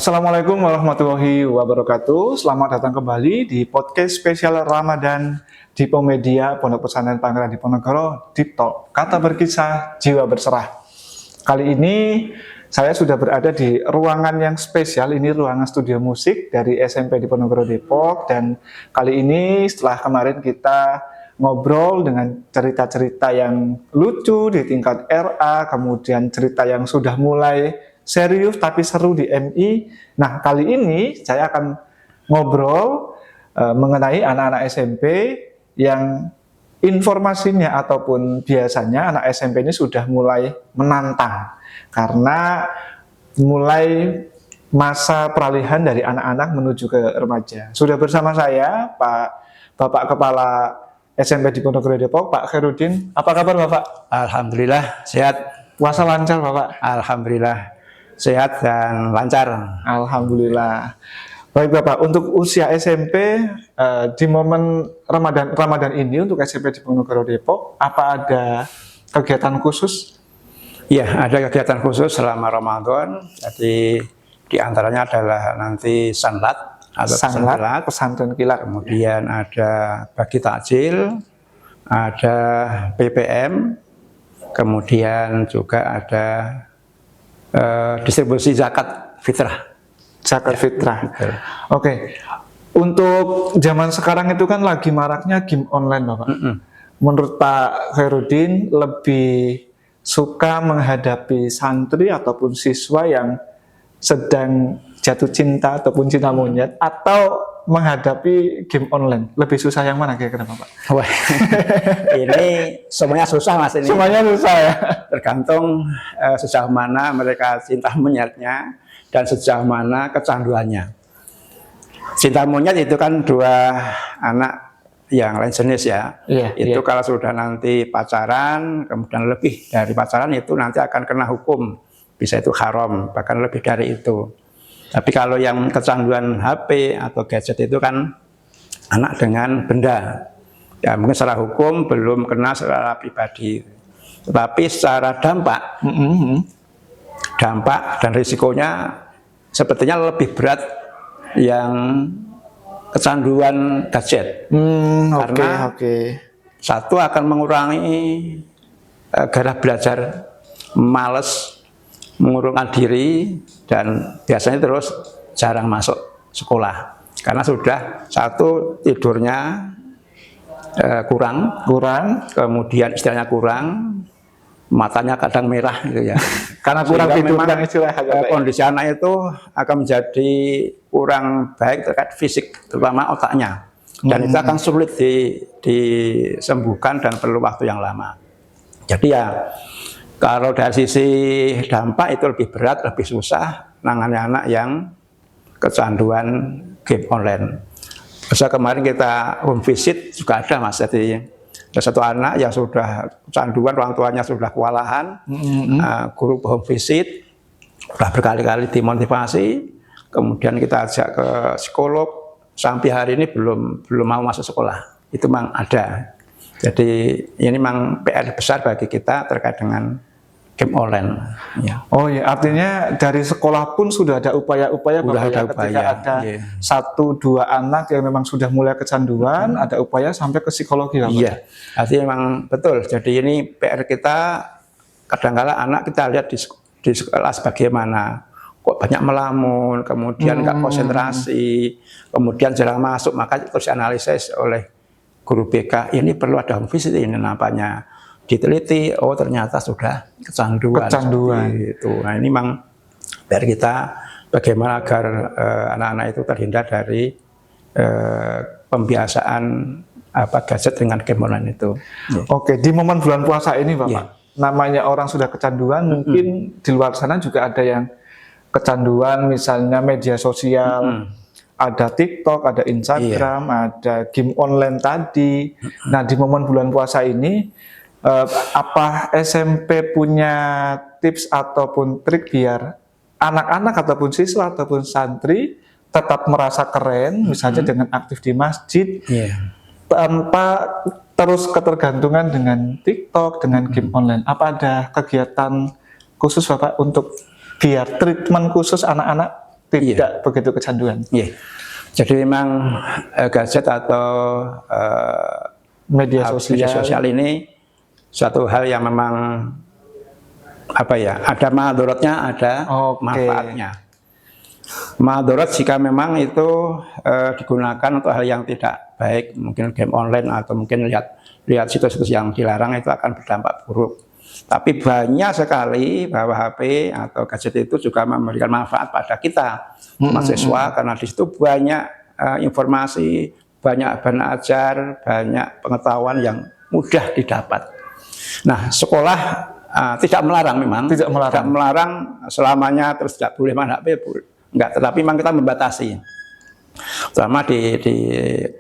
Assalamualaikum warahmatullahi wabarakatuh. Selamat datang kembali di podcast spesial Ramadan di Pomedia Pondok Pesantren Pangeran Diponegoro, Deep Talk, kata berkisah, jiwa berserah. Kali ini saya sudah berada di ruangan yang spesial. Ini ruangan studio musik dari SMP Diponegoro Depok. Dan kali ini setelah kemarin kita ngobrol dengan cerita-cerita yang lucu di tingkat RA, kemudian cerita yang sudah mulai serius tapi seru di MI. Nah, kali ini saya akan ngobrol mengenai anak-anak SMP yang informasinya ataupun biasanya anak SMP ini sudah mulai menantang karena mulai masa peralihan dari anak-anak menuju ke remaja. Sudah bersama saya Bapak Kepala SMP Diponegoro Depok, Pak Khairudin. Apa kabar Bapak? Alhamdulillah sehat. Puasa lancar Bapak? Alhamdulillah sehat dan lancar. Alhamdulillah. Baik Bapak, untuk usia SMP di momen Ramadan ini untuk SMP Diponegoro Depok, apa ada kegiatan khusus? Ya, ada kegiatan khusus selama Ramadan. Jadi di antaranya adalah nanti sanlat atau Sanlat, pesantren kilat. Kemudian ada bagi takjil, ada PPM, kemudian juga ada distribusi zakat fitrah. Zakat fitrah. Betul. Oke. Untuk zaman sekarang itu kan lagi maraknya game online, Bapak. Menurut Pak Khairudin lebih suka menghadapi santri ataupun siswa yang sedang jatuh cinta ataupun cinta monyet, atau menghadapi game online? Lebih susah yang mana kira-kira Bapak? Wah, ini semuanya susah Mas ini. Semuanya susah ya. Tergantung sejauh mana mereka cinta monyetnya dan sejauh mana kecanduannya. Cinta monyet itu kan dua anak yang lain jenis ya. Itu kalau sudah nanti pacaran, kemudian lebih dari pacaran itu nanti akan kena hukum. Bisa itu haram, bahkan lebih dari itu. Tapi kalau yang kecanduan HP atau gadget itu kan anak dengan benda. Ya mungkin secara hukum belum kena secara pribadi. Tetapi secara dampak dan risikonya sepertinya lebih berat yang kecanduan gadget. Karena satu akan mengurangi gairah belajar, malas, mengurungkan diri, dan biasanya terus jarang masuk sekolah karena sudah satu tidurnya kurang, kemudian istilahnya kurang, matanya kadang merah gitu ya. Karena kurang tidur dan istirahat. Kondisi anak itu akan menjadi kurang baik terkait fisik, terutama otaknya, dan itu akan sulit disembuhkan dan perlu waktu yang lama. Jadi ya, kalau dari sisi dampak itu lebih berat, lebih susah nangani anak yang kecanduan game online. Masa kemarin kita home visit juga ada Mas, jadi ada satu anak yang sudah kecanduan, orang tuanya sudah kewalahan, guru home visit, sudah berkali-kali dimotivasi, kemudian kita ajak ke psikolog, sampai hari ini belum mau masuk sekolah. Itu memang ada. Jadi ini memang PR besar bagi kita terkait dengan game online. Ya. Oh ya, artinya dari sekolah pun sudah ada upaya-upaya ketika ada satu dua anak yang memang sudah mulai kecanduan, ada upaya sampai ke psikologi. Iya, artinya memang betul. Jadi ini PR kita, kadang-kala anak kita lihat di sekolah bagaimana, kok banyak melamun, kemudian nggak konsentrasi, kemudian jarang masuk, maka terus analisis oleh guru BK, ini perlu ada home visit, ini nampaknya diteliti, oh ternyata sudah kecanduan. Itu. Nah ini memang dari kita bagaimana agar anak-anak itu terhindar dari pembiasaan gadget dengan game online itu. Oke, di momen bulan puasa ini Bapak, namanya orang sudah kecanduan, mungkin di luar sana juga ada yang kecanduan, misalnya media sosial, ada TikTok, ada Instagram, ada game online tadi. Nah di momen bulan puasa ini, apa SMP punya tips ataupun trik biar anak-anak ataupun siswa ataupun santri tetap merasa keren, misalnya dengan aktif di masjid, tanpa terus ketergantungan dengan TikTok, dengan game online? Apa ada kegiatan khusus Bapak untuk biar treatment khusus anak-anak tidak begitu kecanduan. Iya. Jadi memang gadget atau Media media sosial. sosial ini suatu hal yang memang apa ya, ada madorotnya, ada Oke. manfaatnya. Madorot jika memang itu digunakan untuk hal yang tidak baik, mungkin game online atau mungkin lihat situs-situs yang dilarang, itu akan berdampak buruk. Tapi banyak sekali bahwa HP atau gadget itu juga memberikan manfaat pada kita mahasiswa, karena di situ banyak informasi, banyak bahan ajar, banyak pengetahuan yang mudah didapat. Nah, sekolah tidak melarang memang, Tidak melarang. selamanya terus tidak boleh main HP, enggak, tetapi memang kita membatasi. Selama di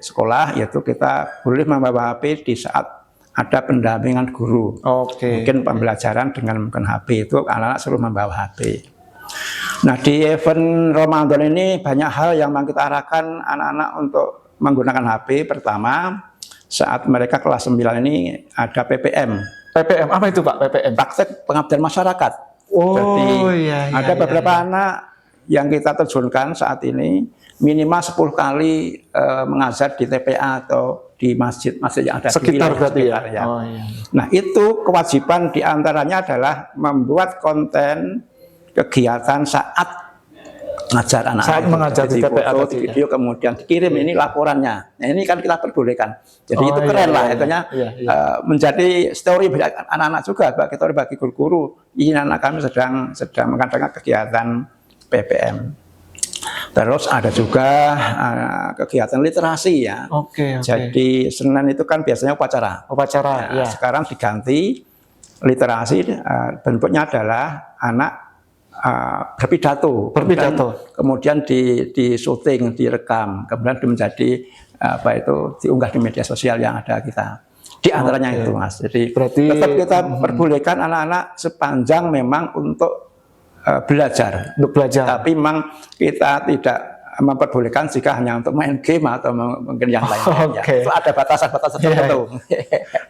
sekolah, yaitu kita boleh membawa HP di saat ada pendampingan guru. Oke. Mungkin pembelajaran dengan menggunakan HP itu anak-anak selalu membawa HP. Nah, di event Ramadan ini banyak hal yang memang kita arahkan anak-anak untuk menggunakan HP. Pertama, saat mereka kelas 9 ini ada PPM. PPM apa itu Pak? PPM? Praktek pengabdian masyarakat. Oh, Jadi iya, ada beberapa anak yang kita terjunkan saat ini minimal 10 kali mengajar di TPA atau di masjid-masjid yang ada sekitar di berarti sekitar, ya. Oh, iya. Nah, itu kewajiban diantaranya adalah membuat konten kegiatan saat mengajar anak-anak. Saat mengajar di TPA foto, tadi, di video, kemudian dikirim ini laporannya. Nah, ini kan kita perbolehkan. Jadi itu keren lah, itunya menjadi story bagi anak-anak juga, bagi guru-guru. Ini anak kami sedang mengadakan kegiatan PPM. Terus ada juga kegiatan literasi ya. Oke. Jadi Senin itu kan biasanya upacara. Upacara, ya. Sekarang diganti literasi, bentuknya adalah anak berpidato. Kemudian di syuting, direkam, kemudian menjadi diunggah di media sosial yang ada kita. Di antaranya itu, Mas. Jadi berarti tetap kita perbolehkan anak-anak sepanjang memang untuk belajar. Tapi memang kita tidak memperbolehkan jika hanya untuk main game atau mungkin yang lainnya. Itu ada batasan-batasan tertentu.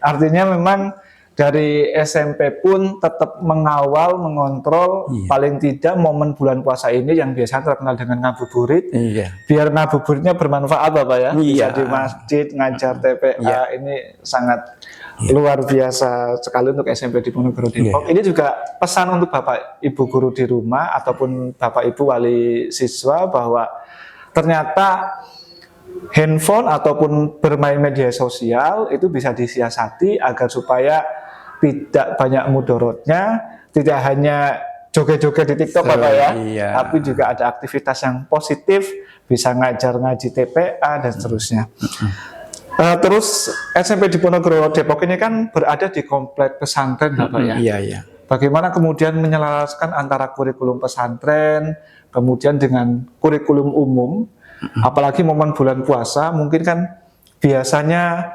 Artinya memang dari SMP pun tetap mengawal, mengontrol, paling tidak momen bulan puasa ini yang biasa terkenal dengan ngabuburit. Biar ngabuburitnya bermanfaat Bapak ya. Bisa di masjid, ngajar TPA, ini sangat luar biasa sekali untuk SMP Diponegoro Depok. Ini juga pesan untuk Bapak Ibu guru di rumah ataupun Bapak Ibu wali siswa bahwa ternyata handphone ataupun bermain media sosial itu bisa disiasati agar supaya tidak banyak mudorotnya, tidak hanya joget-joget di TikTok Bapak ya, tapi juga ada aktivitas yang positif, bisa ngajar ngaji TPA dan seterusnya. Terus SMP Diponegoro Depok ini kan berada di komplek pesantren Bapak ya. Iya. Bagaimana kemudian menyelaraskan antara kurikulum pesantren, kemudian dengan kurikulum umum, apalagi momen bulan puasa, mungkin kan biasanya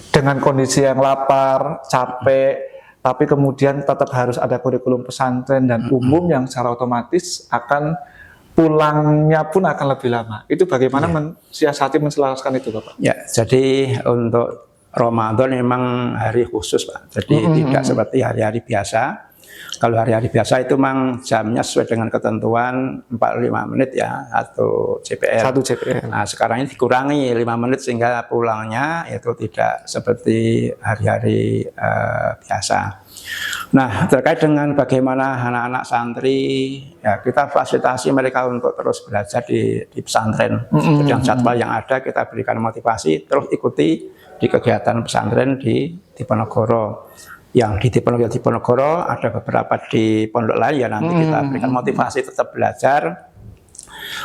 dengan kondisi yang lapar, capek, tapi kemudian tetap harus ada kurikulum pesantren dan umum yang secara otomatis akan pulangnya pun akan lebih lama. Itu bagaimana mensiasati menselaraskan itu Bapak? Ya, jadi untuk Ramadan memang hari khusus Pak. Jadi tidak seperti hari-hari biasa. Kalau hari-hari biasa itu memang jamnya sesuai dengan ketentuan 45 menit ya, atau CPR. 1 CPR. Nah, sekarang ini dikurangi 5 menit sehingga pulangnya itu tidak seperti hari-hari biasa. Nah, terkait dengan bagaimana anak-anak santri, ya kita fasilitasi mereka untuk terus belajar di pesantren. Sedang jadwal yang ada kita berikan motivasi, terus ikuti di kegiatan pesantren di Diponegoro. Yang di Diponegoro ada beberapa di pondok lain ya, nanti kita berikan motivasi tetap belajar.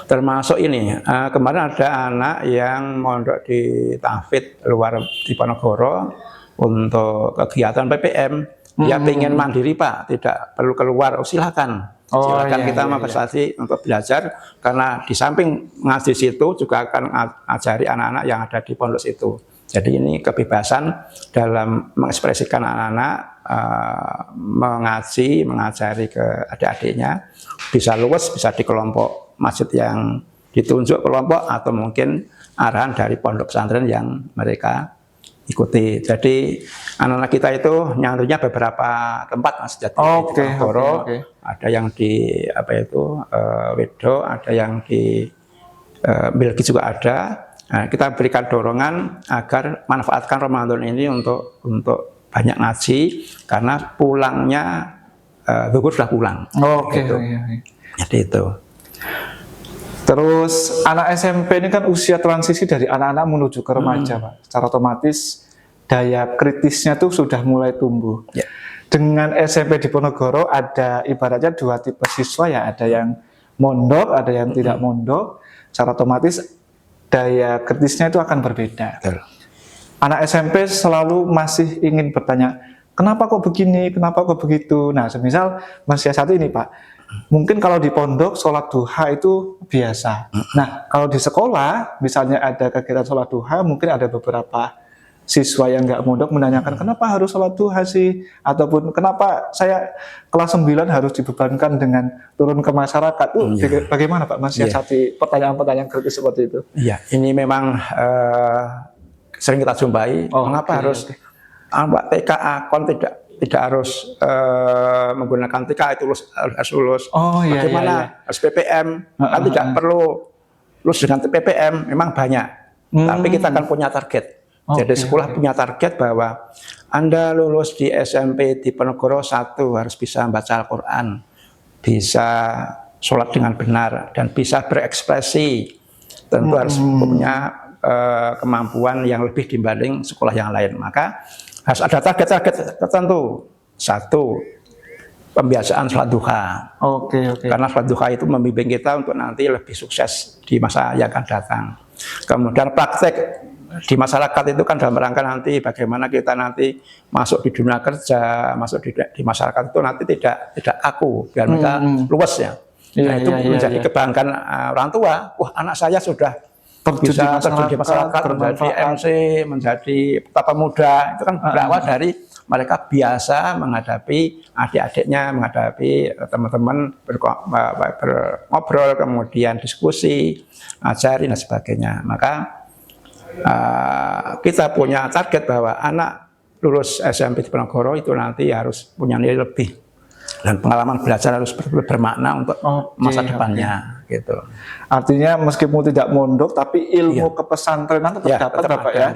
Termasuk ini, kemarin ada anak yang mondok di Tahfidz luar Diponegoro untuk kegiatan PPM. Dia pengen mandiri Pak, tidak perlu keluar, silakan. Silakan kita memfasilitasi untuk belajar, karena di samping ngaji situ juga akan ajari anak-anak yang ada di pondok situ. Jadi ini kebebasan dalam mengekspresikan anak-anak, mengaji, mengajari ke adik-adiknya, bisa luas, bisa di kelompok masjid yang ditunjuk kelompok, atau mungkin arahan dari pondok pesantren yang mereka ikuti. Jadi anak-anak kita itu nyantrunya beberapa tempat Mas. Jadi Oke, di Ponorogo, oke. ada yang di Wedo, ada yang di Belgi juga ada. Nah, kita berikan dorongan agar manfaatkan Ramadan ini untuk banyak ngaji karena pulangnya Bogor sudah pulang. Oke. Gitu. Iya. Jadi itu. Terus anak SMP ini kan usia transisi dari anak-anak menuju ke remaja, Pak. Secara otomatis daya kritisnya tuh sudah mulai tumbuh. Ya. Dengan SMP di Ponorogo ada ibaratnya dua tipe siswa ya, ada yang mondok, ada yang tidak mondok. Secara otomatis daya kritisnya itu akan berbeda. Betul. Anak SMP selalu masih ingin bertanya, kenapa kok begini, kenapa kok begitu. Nah, semisal mensiasati ini, Pak. Mungkin kalau di pondok sholat duha itu biasa. Nah, kalau di sekolah misalnya ada kegiatan sholat duha, mungkin ada beberapa siswa yang nggak mondok menanyakan kenapa harus sholat duha sih, ataupun kenapa saya kelas 9 harus dibebankan dengan turun ke masyarakat. Bagaimana Pak mensiasati pertanyaan-pertanyaan kritis seperti itu? Iya, ini memang sering kita jumpai. Mengapa harus TKA kon tidak harus menggunakan TKA itu harus lulus. Bagaimana harus PPM kan tidak perlu lulus dengan PPM, memang banyak. Tapi kita akan punya target. Jadi sekolah punya target bahwa Anda lulus di SMP di Ponorogo 1 harus bisa membaca Al-Quran, bisa sholat dengan benar, dan bisa berekspresi. Tentu harus punya kemampuan yang lebih dibanding sekolah yang lain. Maka harus ada target-target tertentu. 1, pembiasaan sholat duha. Karena sholat duha itu membimbing kita untuk nanti lebih sukses di masa yang akan datang. Kemudian praktek di masyarakat itu kan dalam rangka nanti bagaimana kita nanti masuk di dunia kerja, masuk di masyarakat itu nanti tidak kaku, biar mereka luas ya. Nah, itu menjadi kebanggaan orang tua. Wah, anak saya sudah bisa terjun di masyarakat, menjadi MC, menjadi petapa muda. Itu kan berawal dari mereka biasa menghadapi adik-adiknya, menghadapi teman-teman, berobrol, kemudian diskusi, ngajarin dan sebagainya. Maka kita punya target bahwa anak lulus SMP di Ponorogo itu nanti harus punya nilai lebih dan pengalaman belajar harus bermakna untuk masa depannya. Gitu. Artinya meskipun tidak mondok, tapi ilmu kepesantrenan tetap dapat, Bapak ya.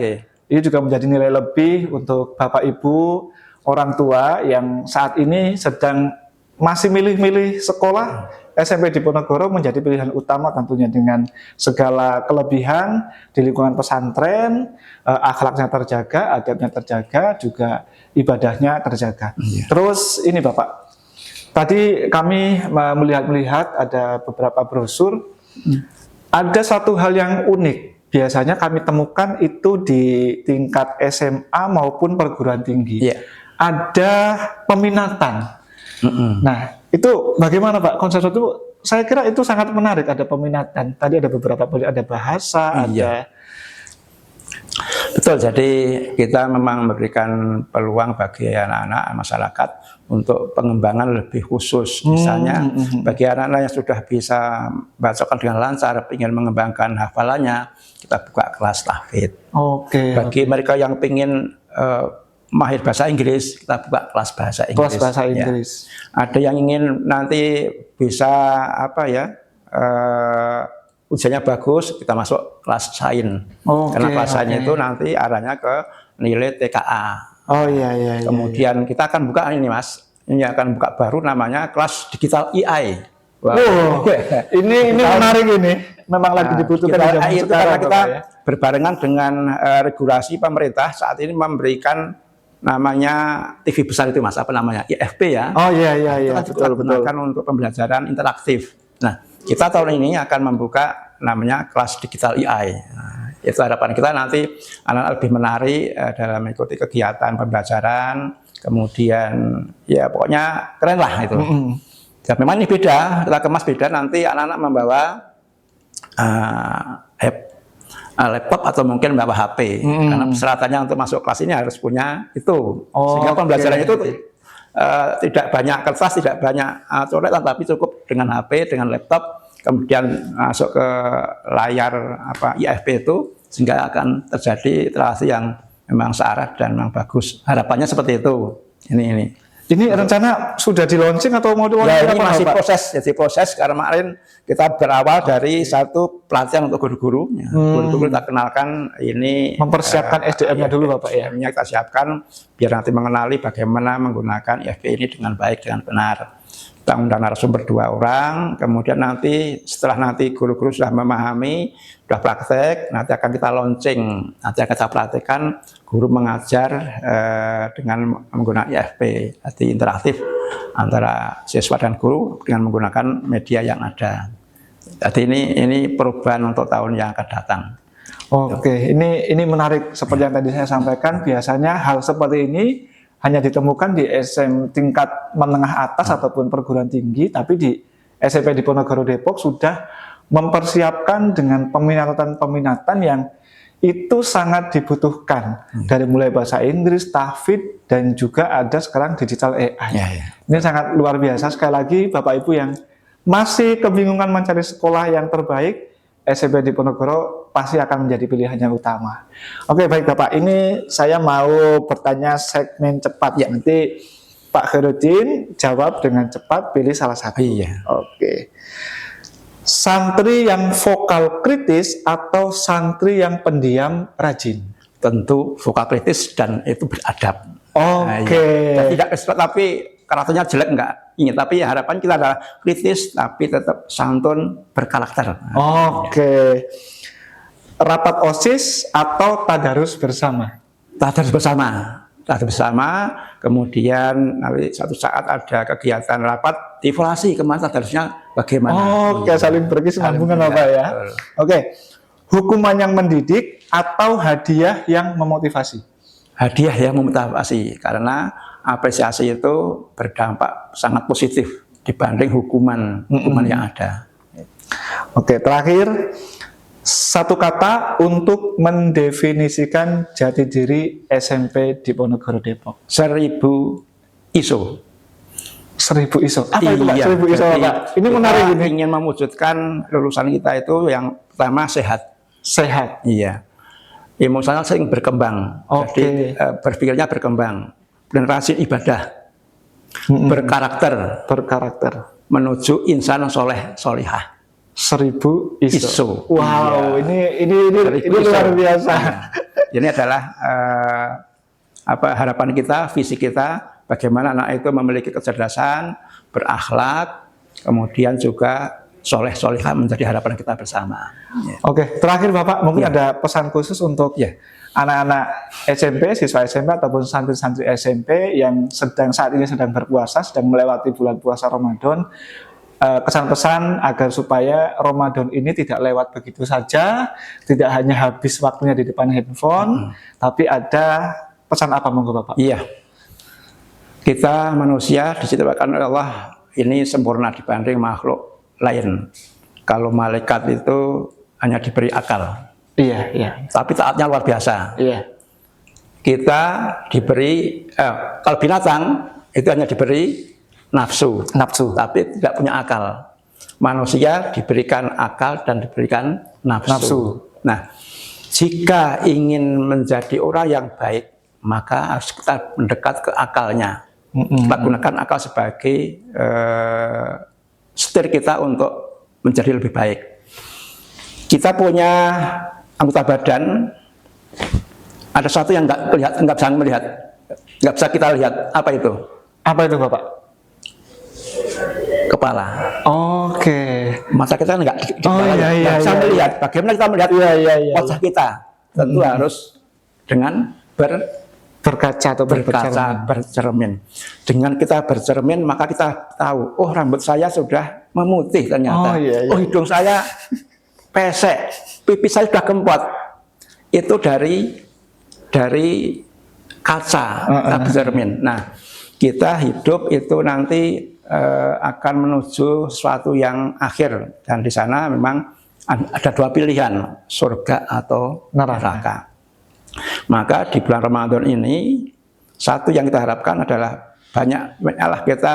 Ini juga menjadi nilai lebih untuk Bapak Ibu, orang tua yang saat ini sedang masih milih-milih sekolah. SMP di Ponorogo menjadi pilihan utama tentunya dengan segala kelebihan di lingkungan pesantren, akhlaknya terjaga, adabnya terjaga, juga ibadahnya terjaga. Terus ini Bapak, tadi kami melihat ada beberapa brosur, ada satu hal yang unik, biasanya kami temukan itu di tingkat SMA maupun perguruan tinggi. Ada peminatan. Nah, itu bagaimana Pak konsep itu? Saya kira itu sangat menarik, ada peminatan. Tadi ada beberapa, ada bahasa, ada. Betul, jadi kita memang memberikan peluang bagi anak-anak masyarakat untuk pengembangan lebih khusus. Misalnya bagi anak-anak yang sudah bisa bacakan dengan lancar, ingin mengembangkan hafalannya, kita buka kelas tahfidz. Bagi mereka yang ingin mahir bahasa Inggris, kita buka kelas bahasa Inggris. Kelas bahasa Inggris. Ya. Ada yang ingin nanti bisa ujiannya bagus, kita masuk kelas sains. Karena kelas sains itu nanti arahnya ke nilai TKA. Kemudian kita akan buka ini Mas, ini akan buka baru namanya kelas digital AI. Ini menarik ini. Memang lagi dibutuhkan itu karena kita berbarengan dengan regulasi pemerintah saat ini memberikan namanya TV besar itu Mas, apa namanya? IFP ya. Betul. Untuk pembelajaran interaktif. Nah, kita tahun ini akan membuka namanya kelas digital AI. Nah, itu harapan kita nanti anak lebih menarik dalam mengikuti kegiatan pembelajaran, kemudian ya pokoknya keren lah itu. Ya, memang ini beda, kita kemas beda, nanti anak-anak membawa laptop atau mungkin membawa HP, karena persyaratannya untuk masuk kelas ini harus punya itu, sehingga pembelajaran itu tidak banyak kertas, tidak banyak coretan, tapi cukup dengan HP, dengan laptop, kemudian masuk ke layar IFP itu, sehingga akan terjadi interaksi yang memang searah dan memang bagus. Harapannya seperti itu. Ini rencana sudah di launching atau mau di Ya, launching? ini masih proses. Jadi proses karena kemarin kita berawal dari satu pelatihan untuk guru-guru. Guru-guru kita kenalkan ini Mempersiapkan SDM-nya dulu Bapak ya. SDM-nya kita siapkan biar nanti mengenali bagaimana menggunakan IFP ini dengan baik, dengan benar. Kita undang narasumber 2 orang, kemudian nanti setelah nanti guru-guru sudah memahami, sudah praktek, nanti akan kita launching, nanti akan kita praktekkan guru mengajar dengan menggunakan IFP, jadi interaktif antara siswa dan guru dengan menggunakan media yang ada. Jadi ini perubahan untuk tahun yang akan datang. Oke, ini menarik seperti yang tadi saya sampaikan. Biasanya hal seperti ini hanya ditemukan di tingkat menengah atas ataupun perguruan tinggi, tapi di SMP Diponegoro Depok sudah mempersiapkan dengan peminatan yang itu sangat dibutuhkan, dari mulai bahasa Inggris, tahfidz, dan juga ada sekarang digital AI. Ini sangat luar biasa. Sekali lagi Bapak Ibu yang masih kebingungan mencari sekolah yang terbaik, SMP Diponegoro pasti akan menjadi pilihan yang utama. Oke, baik Bapak, ini saya mau bertanya segmen cepat ya. Nanti Pak Khairuddin jawab dengan cepat, pilih salah satu. Iya. Oke. Santri yang vokal kritis atau santri yang pendiam rajin? Tentu vokal kritis dan itu beradab. Oke. Nah, tidak tapi karakternya jelek enggak. Ini tapi harapan kita adalah kritis tapi tetap santun berkarakter. Oke. Rapat OSIS atau tadarus bersama? Tadarus bersama. Tadarus bersama, kemudian nanti suatu saat ada kegiatan rapat evaluasi kemana tadarusnya bagaimana. Oke, saling berkesinambungan Bapak ya. Oke. Hukuman yang mendidik atau hadiah yang memotivasi? Hadiah yang memotivasi karena apresiasi itu berdampak sangat positif dibanding hukuman yang ada. Oke, terakhir satu kata untuk mendefinisikan jati diri SMP Diponegoro Depok. 1000 ISO. 1000 ISO. Apa itu Pak? 1000 ISO Pak? Ini menarik ini. Ingin mewujudkan lulusan kita itu yang pertama sehat. Sehat. Iya. Emosional sering berkembang. Jadi berpikirnya berkembang. Dan rajin ibadah, berkarakter, menuju insan soleh solihah. 1000 ISO. Wow, iya. ini luar biasa. Ini adalah harapan kita, visi kita, bagaimana anak itu memiliki kecerdasan, berakhlak, kemudian juga soleh solihah menjadi harapan kita bersama. Oke, terakhir Bapak mungkin ada pesan khusus untuk anak-anak SMP, siswa SMP ataupun santri-santri SMP yang saat ini sedang berpuasa, sedang melewati bulan puasa Ramadan, kesan-pesan agar supaya Ramadan ini tidak lewat begitu saja, tidak hanya habis waktunya di depan handphone, tapi ada pesan apa monggo Bapak? Iya, kita manusia diciptakan oleh Allah ini sempurna dibanding makhluk lain. Kalau malaikat itu hanya diberi akal. Iya. Tapi taatnya luar biasa. Iya. Kita diberi, kalau binatang itu hanya diberi nafsu, tapi tidak punya akal. Manusia diberikan akal dan diberikan nafsu. Nah, jika ingin menjadi orang yang baik, maka harus kita mendekat ke akalnya. Kita gunakan akal sebagai setir kita untuk menjadi lebih baik. Kita punya anggota badan, ada satu yang nggak bisa melihat, nggak bisa kita lihat. Apa itu? Apa itu Bapak? Kepala. Oke. Mata kita nggak bisa melihat. Bagaimana kita melihat wajah kita? Tentu harus dengan berkaca atau bercermin. Dengan kita bercermin, maka kita tahu, oh rambut saya sudah memutih ternyata. Oh hidung saya pesek, pipi saya sudah kempot. Itu dari kaca, bercermin. Nah, kita hidup itu nanti akan menuju sesuatu yang akhir, dan di sana memang ada dua pilihan, surga atau neraka. Maka di bulan Ramadan ini satu yang kita harapkan adalah banyaklah kita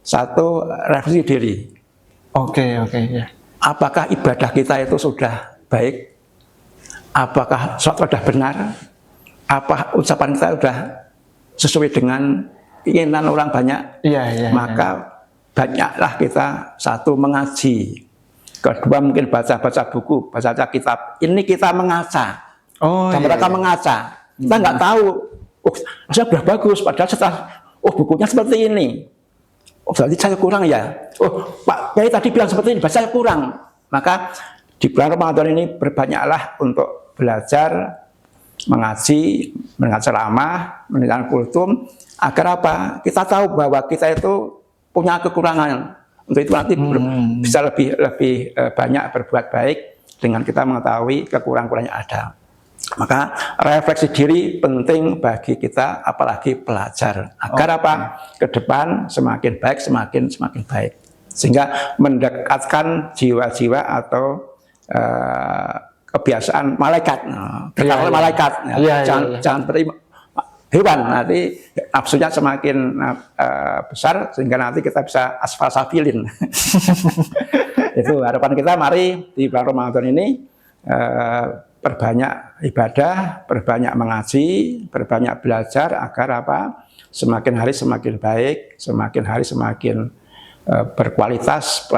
satu refleksi diri. Oke. Apakah ibadah kita itu sudah baik? Apakah sudah benar? apa ucapan kita sudah sesuai dengan keinginan orang banyak, Iya. maka banyaklah kita satu mengaji, kedua mungkin baca-baca buku, baca kitab. Ini kita mengaca, dan mereka mengaca. Kita nggak tahu, oh saya sudah bagus, padahal setelah, oh bukunya seperti ini. Oh berarti saya kurang ya. Oh Pak Kiai tadi bilang seperti ini, saya kurang. Maka di bulan Ramadan ini berbanyaklah untuk belajar, mengaji, mendengar ceramah, mendengar kultum, agar apa? Kita tahu bahwa kita itu punya kekurangan. Untuk itu nanti bisa lebih banyak berbuat baik dengan kita mengetahui kekurangan yang ada. Maka refleksi diri penting bagi kita, apalagi pelajar, agar apa? Ke depan semakin baik, semakin baik, sehingga mendekatkan jiwa-jiwa atau kebiasaan malaikat, malaikat, jangan seperti hewan, nanti nafsunya semakin besar sehingga nanti kita bisa asfalsafilin. Itu harapan kita. Mari di bulan Ramadan ini perbanyak ibadah, perbanyak mengaji, perbanyak belajar, agar apa? Semakin hari semakin baik, semakin hari semakin berkualitas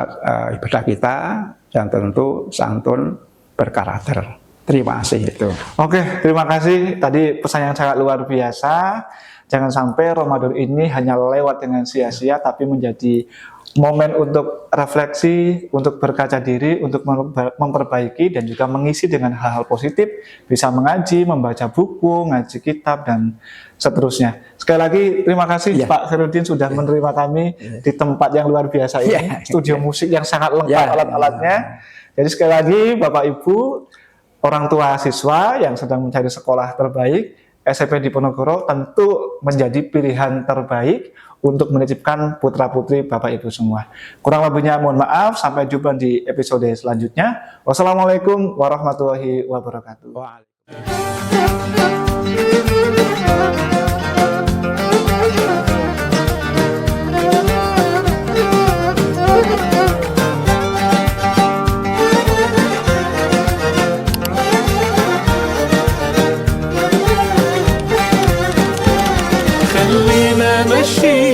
ibadah kita, dan tentu santun berkarakter. Terima kasih itu. Oke, terima kasih. Tadi pesan yang sangat luar biasa. Jangan sampai Ramadan ini hanya lewat dengan sia-sia, tapi menjadi momen untuk refleksi, untuk berkaca diri, untuk memperbaiki dan juga mengisi dengan hal-hal positif. Bisa mengaji, membaca buku, ngaji kitab, dan seterusnya. Sekali lagi terima kasih Pak Khairuddin sudah menerima kami di tempat yang luar biasa ini, studio musik yang sangat lengkap alat-alatnya. Jadi sekali lagi Bapak Ibu, orang tua siswa yang sedang mencari sekolah terbaik, SMP Diponegoro tentu menjadi pilihan terbaik untuk menitipkan putra-putri Bapak Ibu semua. Kurang lebihnya mohon maaf, sampai jumpa di episode selanjutnya. Wassalamualaikum warahmatullahi wabarakatuh. خلينا ماشي